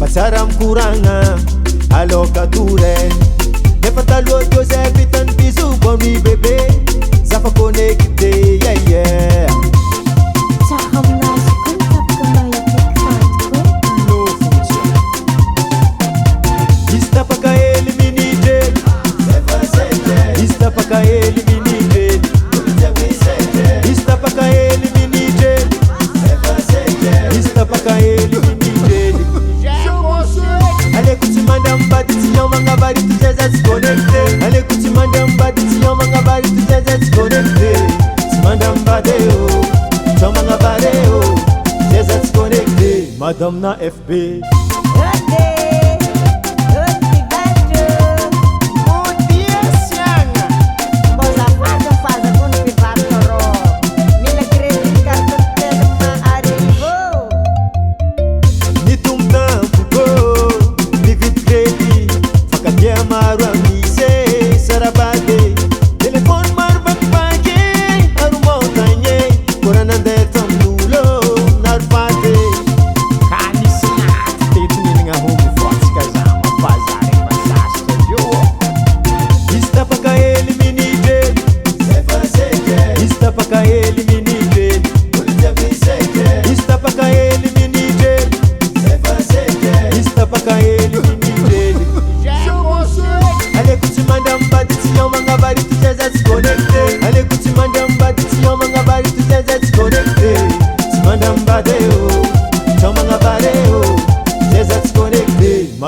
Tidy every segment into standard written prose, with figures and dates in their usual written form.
Patsara mikoragna aloka toren nefa taloha teo zay vitany bisou bon nuit bébé zafa connecté yeah Tsaka aminazy koa tapaka mahita no fontsy izy tapaka hely minitra izy tapaka hely minitra izy tapaka hely minitra izy tapaka hely minitra aleko tsy mandambady tsy iomagna varity zay za tsy connecté aleko tsy mandambady tsy iomagna varity zay za tsy connecté tsy mandambady eo tsomagna vary eo zay za tsy connecté madame na FB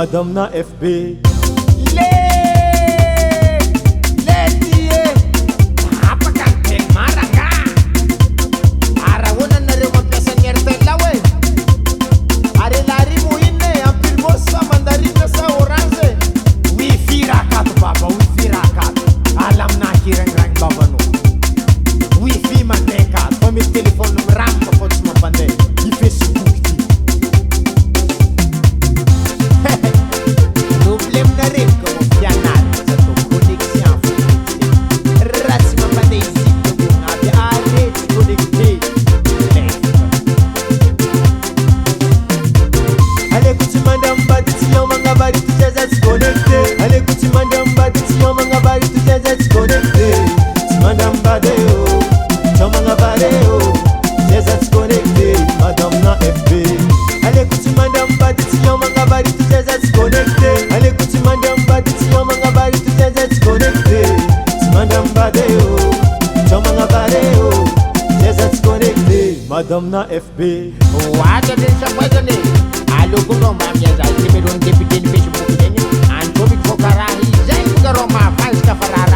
Madame na FB Madame na FB Wacha dessa coisa né Alô com não vai me ajudar Se me não tem pequeno Facebook nem Antobi fokara E já encarou uma faz cafarara